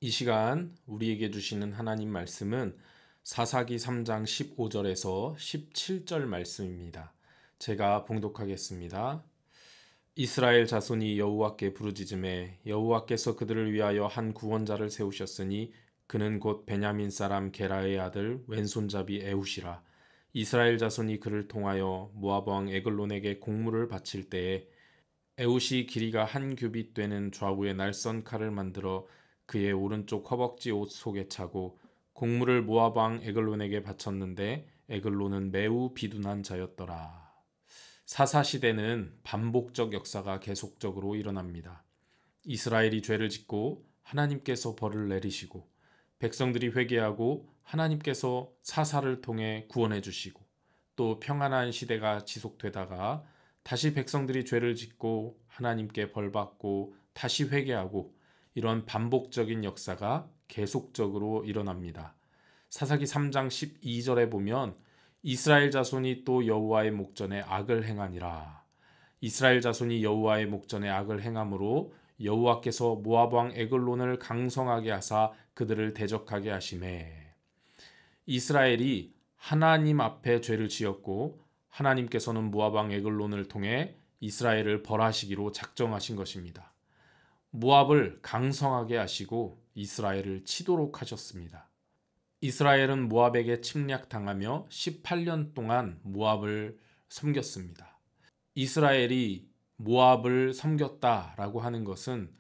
이 시간 우리에게 주시는 하나님 말씀은 사사기 3장 15절에서 17절 말씀입니다. 제가 봉독하겠습니다. 이스라엘 자손이 여호와께 부르짖음에 여호와께서 그들을 위하여 한 구원자를 세우셨으니 그는 곧 베냐민 사람 게라의 아들 왼손잡이 에훗이라. 이스라엘 자손이 그를 통하여 모압 왕 에글론에게 공물을 바칠 때에 에훗이 길이가 한 규빗 되는 좌우의 날선 칼을 만들어 그의 오른쪽 허벅지 옷 속에 차고 곡물을 모압 왕 에글론에게 바쳤는데 에글론은 매우 비둔한 자였더라. 사사시대는 반복적 역사가 계속적으로 일어납니다. 이스라엘이 죄를 짓고 하나님께서 벌을 내리시고 백성들이 회개하고 하나님께서 사사를 통해 구원해 주시고 또 평안한 시대가 지속되다가 다시 백성들이 죄를 짓고 하나님께 벌받고 다시 회개하고 이런 반복적인 역사가 계속적으로 일어납니다. 사사기 3장 12절에 보면 이스라엘 자손이 또 여호와의 목전에 악을 행하니라. 이스라엘 자손이 여호와의 목전에 악을 행함으로 여호와께서 모압 왕 에글론을 강성하게 하사 그들을 대적하게 하시매. 이스라엘이 하나님 앞에 죄를 지었고 하나님께서는 모압 왕 에글론을 통해 이스라엘을 벌하시기로 작정하신 것입니다. 모압을 강성하게 하시고 이스라엘을 치도록 하셨습니다. 이스라엘은 모압에게 침략당하며 18년 동안 모압을 섬겼습니다. 이스라엘이 모압을 섬겼다라고 하는 것은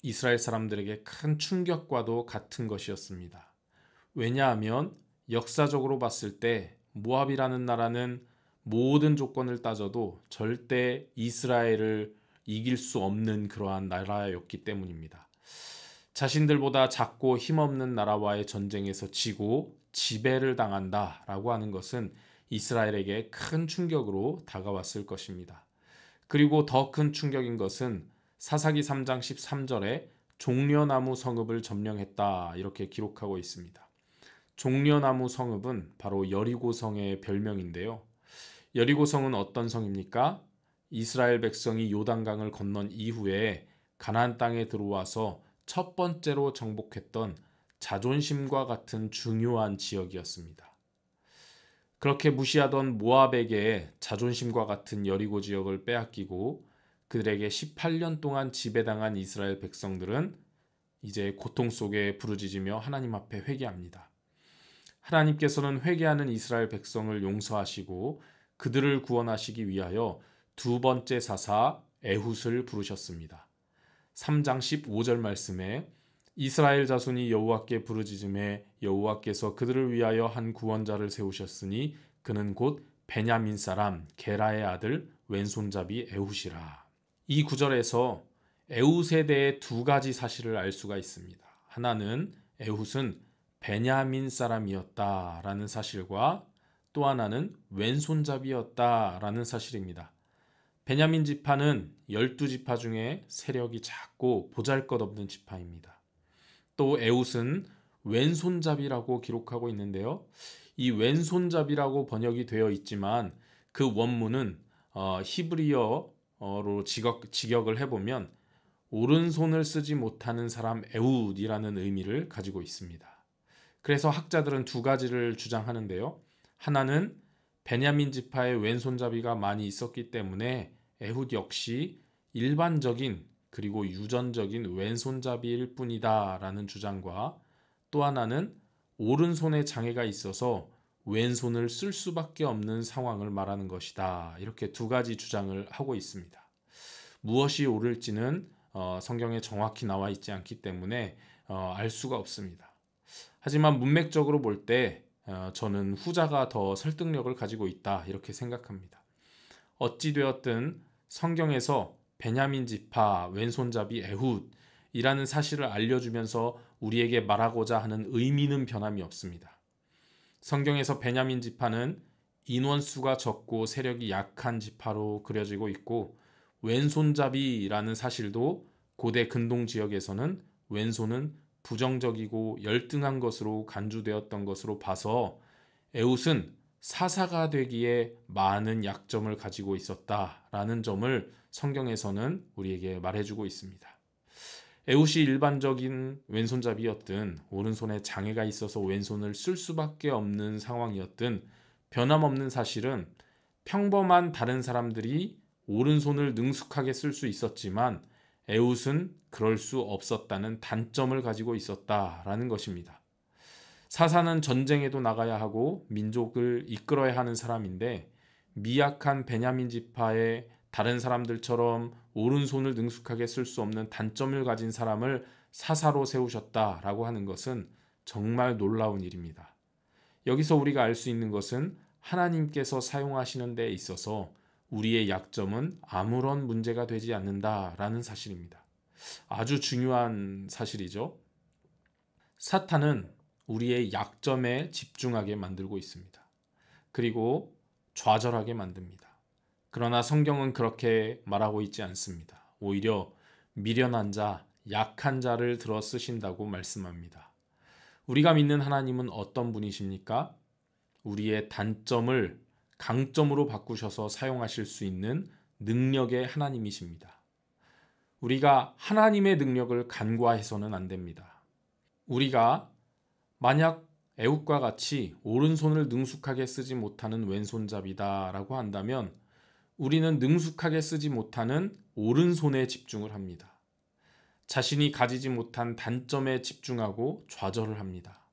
이스라엘 사람들에게 큰 충격과도 같은 것이었습니다. 왜냐하면 역사적으로 봤을 때 모압이라는 나라는 모든 조건을 따져도 절대 이스라엘을 이길 수 없는 그러한 나라였기 때문입니다. 자신들보다 작고 힘없는 나라와의 전쟁에서 지고 지배를 당한다라고 하는 것은 이스라엘에게 큰 충격으로 다가왔을 것입니다. 그리고 더 큰 충격인 것은 사사기 3장 13절에 종려나무 성읍을 점령했다 이렇게 기록하고 있습니다. 종려나무 성읍은 바로 여리고성의 별명인데요. 여리고성은 어떤 성입니까? 이스라엘 백성이 요단강을 건넌 이후에 가나안 땅에 들어와서 첫 번째로 정복했던 자존심과 같은 중요한 지역이었습니다. 그렇게 무시하던 모압에게 자존심과 같은 여리고 지역을 빼앗기고 그들에게 18년 동안 지배당한 이스라엘 백성들은 이제 고통 속에 부르짖으며 하나님 앞에 회개합니다. 하나님께서는 회개하는 이스라엘 백성을 용서하시고 그들을 구원하시기 위하여 두 번째 사사 에훗을 부르셨습니다. 3장 15절 말씀에 이스라엘 자손이 여호와께 부르짖음에 여호와께서 그들을 위하여 한 구원자를 세우셨으니 그는 곧 베냐민 사람 게라의 아들 왼손잡이 에훗이라. 이 구절에서 에훗에 대해 두 가지 사실을 알 수가 있습니다. 하나는 에훗은 베냐민 사람이었다라는 사실과 또 하나는 왼손잡이였다라는 사실입니다. 베냐민 지파는 12지파 중에 세력이 작고 보잘것없는 지파입니다. 또 에훗은 왼손잡이라고 기록하고 있는데요. 이 왼손잡이라고 번역이 되어 있지만 그 원문은 히브리어로 직역을 해보면 오른손을 쓰지 못하는 사람 에훗이라는 의미를 가지고 있습니다. 그래서 학자들은 두 가지를 주장하는데요. 하나는 베냐민 지파의 왼손잡이가 많이 있었기 때문에 에훗 역시 일반적인 그리고 유전적인 왼손잡이일 뿐이다 라는 주장과 또 하나는 오른손에 장애가 있어서 왼손을 쓸 수밖에 없는 상황을 말하는 것이다. 이렇게 두 가지 주장을 하고 있습니다. 무엇이 옳을지는 성경에 정확히 나와 있지 않기 때문에 알 수가 없습니다. 하지만 문맥적으로 볼 때 저는 후자가 더 설득력을 가지고 있다 이렇게 생각합니다. 어찌되었든 성경에서 베냐민 지파 왼손잡이 에훗이라는 사실을 알려주면서 우리에게 말하고자 하는 의미는 변함이 없습니다. 성경에서 베냐민 지파는 인원수가 적고 세력이 약한 지파로 그려지고 있고 왼손잡이라는 사실도 고대 근동 지역에서는 왼손은 부정적이고 열등한 것으로 간주되었던 것으로 봐서 에훗은 사사가 되기에 많은 약점을 가지고 있었다라는 점을 성경에서는 우리에게 말해주고 있습니다. 에훗이 일반적인 왼손잡이였든 오른손에 장애가 있어서 왼손을 쓸 수밖에 없는 상황이었든 변함없는 사실은 평범한 다른 사람들이 오른손을 능숙하게 쓸 수 있었지만 에훗은 그럴 수 없었다는 단점을 가지고 있었다라는 것입니다. 사사는 전쟁에도 나가야 하고 민족을 이끌어야 하는 사람인데 미약한 베냐민 지파의 다른 사람들처럼 오른손을 능숙하게 쓸 수 없는 단점을 가진 사람을 사사로 세우셨다라고 하는 것은 정말 놀라운 일입니다. 여기서 우리가 알 수 있는 것은 하나님께서 사용하시는 데 있어서 우리의 약점은 아무런 문제가 되지 않는다라는 사실입니다. 아주 중요한 사실이죠. 사탄은 우리의 약점에 집중하게 만들고 있습니다. 그리고 좌절하게 만듭니다. 그러나 성경은 그렇게 말하고 있지 않습니다. 오히려 미련한 자, 약한 자를 들어 쓰신다고 말씀합니다. 우리가 믿는 하나님은 어떤 분이십니까? 우리의 단점을 강점으로 바꾸셔서 사용하실 수 있는 능력의 하나님이십니다. 우리가 하나님의 능력을 간과해서는 안 됩니다. 우리가 만약 에훗과 같이 오른손을 능숙하게 쓰지 못하는 왼손잡이다라고 한다면 우리는 능숙하게 쓰지 못하는 오른손에 집중을 합니다. 자신이 가지지 못한 단점에 집중하고 좌절을 합니다.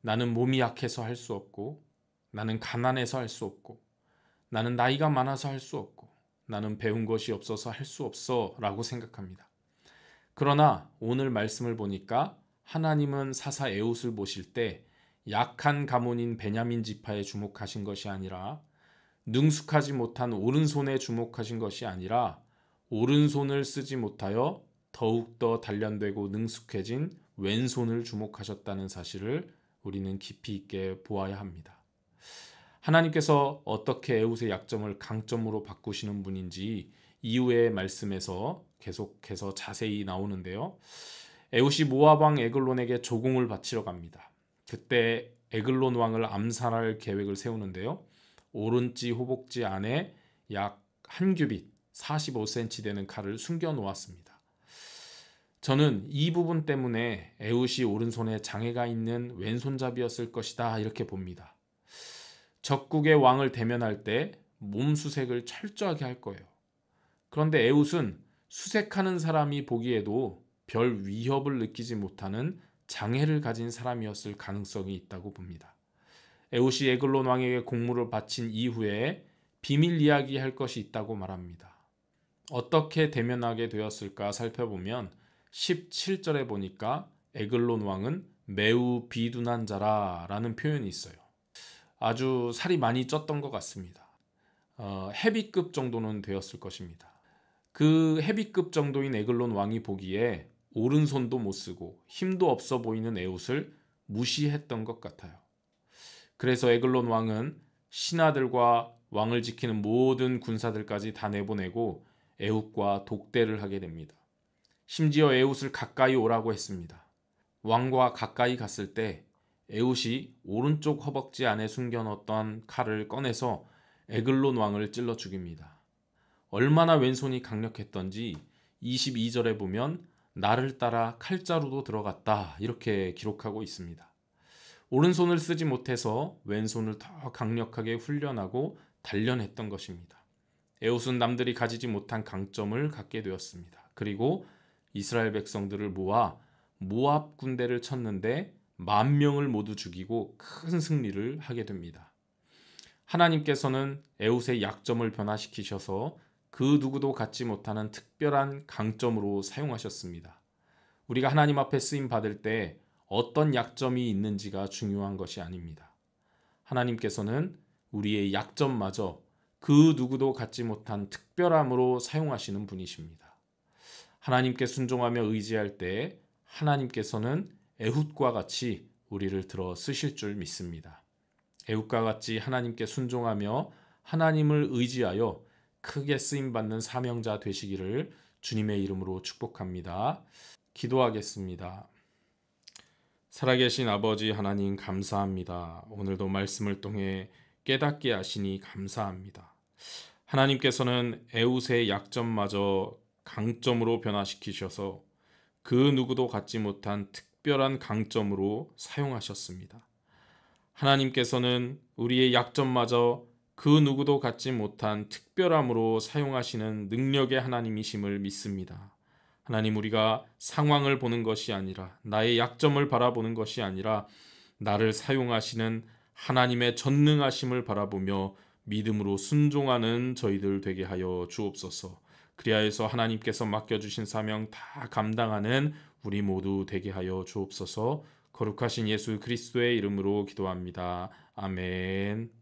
나는 몸이 약해서 할 수 없고, 나는 가난해서 할 수 없고, 나는 나이가 많아서 할 수 없고, 나는 배운 것이 없어서 할 수 없어 라고 생각합니다. 그러나 오늘 말씀을 보니까 하나님은 사사 에훗을 보실 때 약한 가문인 베냐민 지파에 주목하신 것이 아니라 능숙하지 못한 오른손에 주목하신 것이 아니라 오른손을 쓰지 못하여 더욱더 단련되고 능숙해진 왼손을 주목하셨다는 사실을 우리는 깊이 있게 보아야 합니다. 하나님께서 어떻게 에훗의 약점을 강점으로 바꾸시는 분인지 이후의 말씀에서 계속해서 자세히 나오는데요. 에훗이 모압 왕 에글론에게 조공을 바치러 갑니다. 그때 에글론 왕을 암살할 계획을 세우는데요. 오른찌 호복지 안에 약 한 규빗 45cm 되는 칼을 숨겨 놓았습니다. 저는 이 부분 때문에 에훗이 오른손에 장애가 있는 왼손잡이였을 것이다 이렇게 봅니다. 적국의 왕을 대면할 때 몸수색을 철저하게 할 거예요. 그런데 에훗은 수색하는 사람이 보기에도 별 위협을 느끼지 못하는 장애를 가진 사람이었을 가능성이 있다고 봅니다. 에훗이 에글론 왕에게 공물을 바친 이후에 비밀 이야기할 것이 있다고 말합니다. 어떻게 대면하게 되었을까 살펴보면 17절에 보니까 에글론 왕은 매우 비둔한 자라라는 표현이 있어요. 아주 살이 많이 쪘던 것 같습니다. 헤비급 정도는 되었을 것입니다. 그 헤비급 정도인 에글론 왕이 보기에 오른손도 못 쓰고 힘도 없어 보이는 에훗을 무시했던 것 같아요. 그래서 에글론 왕은 신하들과 왕을 지키는 모든 군사들까지 다 내보내고 에훗과 독대를 하게 됩니다. 심지어 에훗을 가까이 오라고 했습니다. 왕과 가까이 갔을 때 에훗이 오른쪽 허벅지 안에 숨겨놓던 칼을 꺼내서 에글론 왕을 찔러 죽입니다. 얼마나 왼손이 강력했던지 22절에 보면 나를 따라 칼자루도 들어갔다 이렇게 기록하고 있습니다. 오른손을 쓰지 못해서 왼손을 더 강력하게 훈련하고 단련했던 것입니다. 에훗은 남들이 가지지 못한 강점을 갖게 되었습니다. 그리고 이스라엘 백성들을 모아 모압 군대를 쳤는데 10,000명을 모두 죽이고 큰 승리를 하게 됩니다. 하나님께서는 에훗의 약점을 변화시키셔서 그 누구도 갖지 못하는 특별한 강점으로 사용하셨습니다. 우리가 하나님 앞에 쓰임 받을 때 어떤 약점이 있는지가 중요한 것이 아닙니다. 하나님께서는 우리의 약점마저 그 누구도 갖지 못한 특별함으로 사용하시는 분이십니다. 하나님께 순종하며 의지할 때 하나님께서는 에훗과 같이 우리를 들어 쓰실 줄 믿습니다. 에훗과 같이 하나님께 순종하며 하나님을 의지하여 크게 쓰임받는 사명자 되시기를 주님의 이름으로 축복합니다. 기도하겠습니다. 살아계신 아버지 하나님 감사합니다. 오늘도 말씀을 통해 깨닫게 하시니 감사합니다. 하나님께서는 에훗의 약점마저 강점으로 변화시키셔서 그 누구도 갖지 못한 특별한 강점으로 사용하셨습니다. 하나님께서는 우리의 약점마저 그 누구도 갖지 못한 특별함으로 사용하시는 능력의 하나님이심을 믿습니다. 하나님, 우리가 상황을 보는 것이 아니라, 나의 약점을 바라보는 것이 아니라 나를 사용하시는 하나님의 전능하심을 바라보며 믿음으로 순종하는 저희들 되게 하여 주옵소서. 그리하여서 하나님께서 맡겨주신 사명 다 감당하는 우리 모두 되게 하여 주옵소서. 거룩하신 예수 그리스도의 이름으로 기도합니다. 아멘.